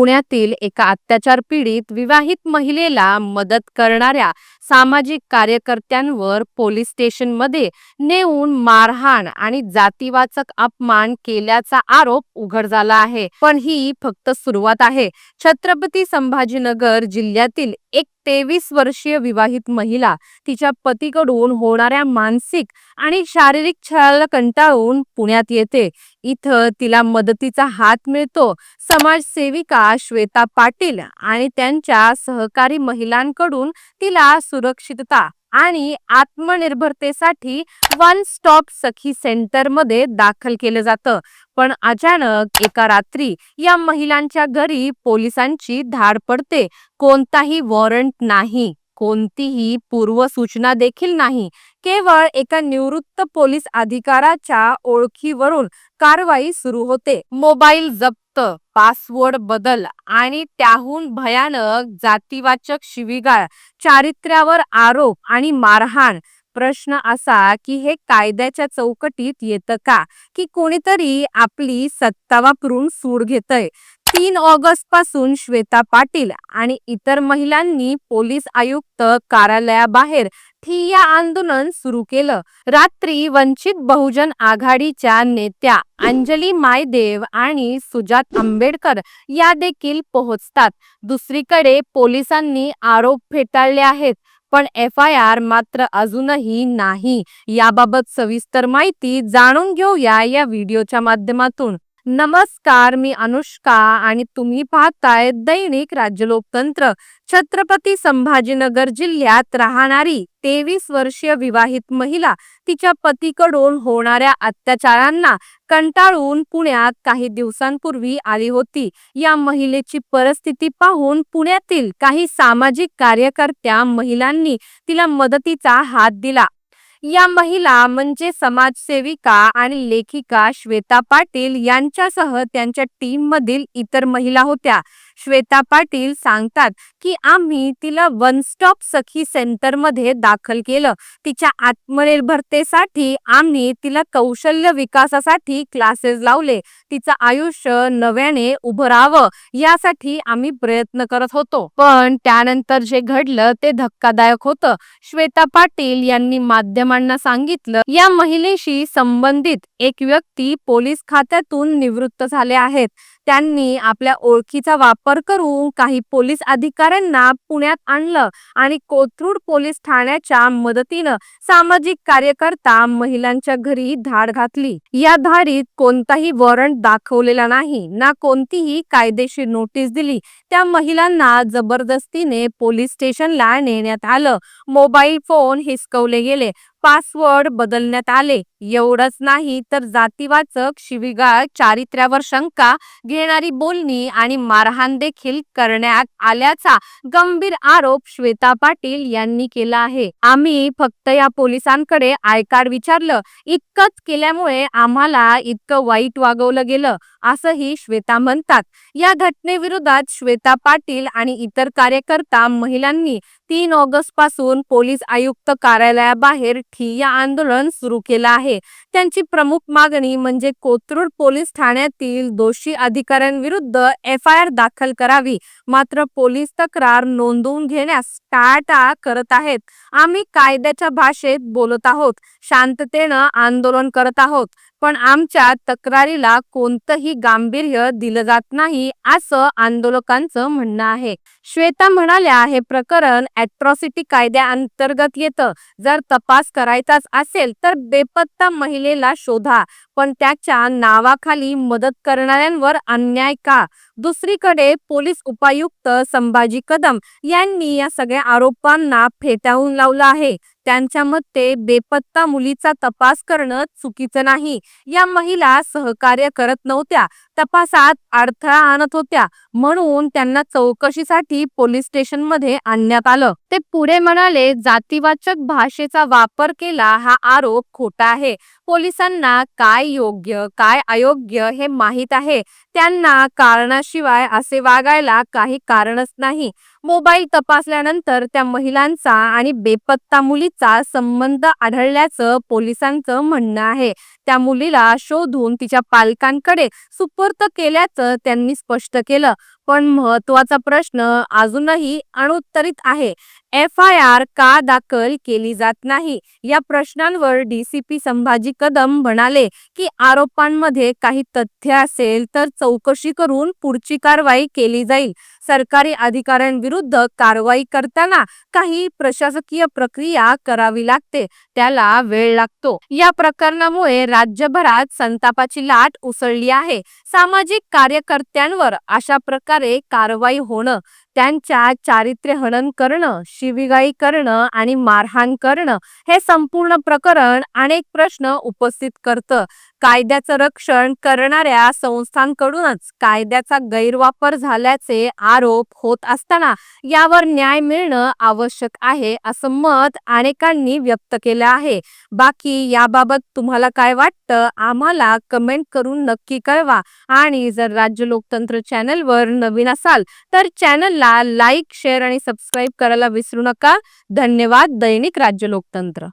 पुण्यातील एका अत्याचार पीडित विवाहित महिलेला मदत करणाऱ्या सामाजिक कार्यकर्त्यांवर पोलीस स्टेशनमध्ये नेऊन मारहाण आणि जातीवाचक अपमान केल्याचा आरोप उघड झाला आहे. पण ही फक्त सुरुवात आहे. छत्रपती संभाजीनगर जिल्ह्यातील एक 23 वर्षीय विवाहित महिला तिच्या पतीकडून होणाऱ्या मानसिक आणि शारीरिक छळाला कंटाळून पुण्यात येते. इथं तिला मदतीचा हात मिळतो. समाजसेविका श्वेता पाटील आणि त्यांच्या सहकारी महिलांकडून तिला सुरक्षितता आणि आत्मनिर्भरतेसाठी वन स्टॉप सखी सेंटरमध्ये दाखल केलं जातं. पण अचानक एका रात्री या महिलांच्या घरी पोलिसांची धाड पडते. कोणताही वॉरंट नाही, कोणतीही पूर्वसूचना देखील नाही. केवळ एका निवृत्त पोलीस अधिकाऱ्याच्या ओळखीवरून कारवाई सुरू होते. मोबाईल जप्त, पासवर्ड बदल आणि त्याहून भयानक जातीवाचक शिवीगाळ, चारित्र्यावर आरोप आणि मारहाण. प्रश्न असा की हे कायद्याच्या चौकटीत येतं का, की कोणीतरी आपली सत्ता वापरून सूड घेतय? 3 ऑगस्ट पासून श्वेता पाटील आणि इतर महिलांनी पोलीस आयुक्त कार्यालयाबाहेर ठिय्या आंदोलन सुरू केलं. रात्री वंचित बहुजन आघाडीच्या नेत्या अंजली मायदेव आणि सुजात आंबेडकर या देखील पोहोचतात. दुसरीकडे पोलिसांनी आरोप फेटाळले आहेत, पण FIR मात्र अजूनही नाही. याबाबत सविस्तर माहिती जाणून घेऊया या व्हिडिओच्या माध्यमातून. नमस्कार, मी अनुष्का आणि तुम्ही पाहताय दैनिक राज्य लोकतंत्र. छत्रपती संभाजीनगर जिल्ह्यात राहणारी 23 वर्षीय विवाहित महिला तिच्या पतीकडून होणाऱ्या अत्याचारांना कंटाळून पुण्यात काही दिवसांपूर्वी आली होती. या महिलेची परिस्थिती पाहून पुण्यातील काही सामाजिक कार्यकर्त्या महिलांनी तिला मदतीचा हात दिला. या महिला म्हणजे समाजसेविका आणि लेखिका श्वेता पाटील यांच्यासह त्यांच्या टीम मधील इतर महिला होत्या. श्वेता पाटील सांगतात की आम्ही तिला वन स्टॉप सखी सेंटरमध्ये दाखल केलं. तिच्या आत्मनिर्भरतेसाठी आम्ही तिला कौशल्य विकासासाठी क्लासेस लावले. तिचं आयुष्य नव्याने उभं राहावं यासाठी आम्ही प्रयत्न करत होतो. पण त्यानंतर जे घडलं ते धक्कादायक होतं. श्वेता पाटील यांनी माध्यमांना सांगितलं, या महिलेशी संबंधित एक व्यक्ती पोलीस खात्यातून निवृत्त झाले आहेत. त्यांनी आपल्या ओळखीचा वापर करून काही पोलीस अधिकाऱ्यांना पुण्यात आणलं आणि कोथरूड पोलीस ठाण्याच्या मदतीनं सामाजिक कार्यकर्ता महिलांच्या घरी धाड घातली. या धाडीत कोणताही वॉरंट दाखवलेला नाही, ना कोणतीही कायदेशीर नोटीस दिली. त्या महिलांना जबरदस्तीने पोलीस स्टेशनला नेण्यात आलं. मोबाईल फोन हिसकवले गेले, पासवर्ड बदलण्यात आले. एवढंच नाही तर जातीवाचक शिवीगाळ, चारित्र्यावर शंका घेणारी बोलणी आणि मारहाण देखील करण्यात आल्याचा गंभीर आरोप श्वेता पाटील यांनी केला आहे. आम्ही फक्त या पोलिसांकडे आय कार्ड विचारलं, इतकंच केल्यामुळे आम्हाला इतकं वाईट वागवलं गेलं, असंही श्वेता म्हणतात. या घटनेविरोधात श्वेता पाटील आणि इतर कार्यकर्ता महिलांनी 3 ऑगस्ट पासून पोलीस आयुक्त कार्यालयाबाहेर ठिय्या आंदोलन सुरू केलं आहे. त्यांची प्रमुख मागणी म्हणजे कोथरूड पोलीस ठाण्यातील दोषी अधिकाऱ्यांविरुद्ध FIR दाखल करावी. मात्र पोलीस तक्रार नोंदवून घेण्यास टाळाटाळ करत आहेत. आम्ही कायद्याच्या भाषेत बोलत आहोत, शांततेनं आंदोलन करत आहोत, पण आमच्या तक्रारीला कोणतंही गांभीर्य दिलं जात नाही, असं आंदोलकांचं म्हणणं आहे. श्वेता म्हणाल्या, हे प्रकरण ॲट्रॉसिटी कायद्याअंतर्गत येतं. जर तपास करायचाच असेल तर बेपत्ता महिलेला शोधा, पण त्याच्या नावाखाली मदत करणाऱ्यांवर अन्याय का? दुसरीकडे पोलीस उपायुक्त संभाजी कदम यांनी या सगळ्या आरोपांना फेटाळून लावलं आहे. त्यांच्या मते बेपत्ता मुलीचा तपास करणं चुकीचं नाही. या महिला सहकार्य करत नव्हत्या, तपासात अडथळा आणत होत्या, म्हणून त्यांना चौकशीसाठी पोलीस स्टेशनमध्ये आणण्यात आलं. ते पुढे म्हणाले, जातीवाचक भाषेचा वापर केला हा आरोप खोटा आहे. पोलिसांना काय योग्य काय अयोग्य हे माहीत आहे. त्यांना कारणाशिवाय असे वागायला काही कारणच नाही. मोबाईल तपासल्यानंतर त्या महिलांचा आणि बेपत्ता मुलीचा संबंध आढळल्याचं पोलिसांचं म्हणणं आहे. त्या मुलीला शोधून तिच्या पालकांकडे सुपूर्द केल्याचं त्यांनी स्पष्ट केलं. पण महत्त्वाचा प्रश्न अजूनही अनुत्तरित आहे. FIR का दाखल केली जात नाही? या प्रश्नांवर DCP संभाजी कदम म्हणाले की आरोपांमध्ये काही तथ्य असेल तर चौकशी करून पुढची कारवाई केली जाईल. सरकारी अधिकाऱ्यांविरुद्ध कारवाई करताना काही प्रशासकीय प्रक्रिया करावी लागते, त्याला वेळ लागतो. या प्रकरणामुळे राज्यभरात संतापाची लाट उसळली आहे. सामाजिक कार्यकर्त्यांवर अशा प्रकारे कारवाई होणं, त्यांच्या चारित्र्यहनन करणं, शिवीगाळी करणं आणि मारहाण करणं हे संपूर्ण प्रकरण अनेक प्रश्न उपस्थित करतं. कायद्याचं रक्षण करणाऱ्या संस्थांकडूनच कायद्याचा गैरवापर झाल्याचे आरोप होत असताना यावर न्याय मिळणं आवश्यक आहे, असं मत अनेकांनी व्यक्त केलं आहे. बाकी याबाबत तुम्हाला काय वाटतं? आम्हाला कमेंट करून नक्की कळवा. आणि जर राज्य लोकतंत्र चॅनलवर नवीन असाल तर चॅनलला लाईक, शेअर आणि सबस्क्राईब करायला विसरू नका. धन्यवाद. दैनिक राज्य लोकतंत्र.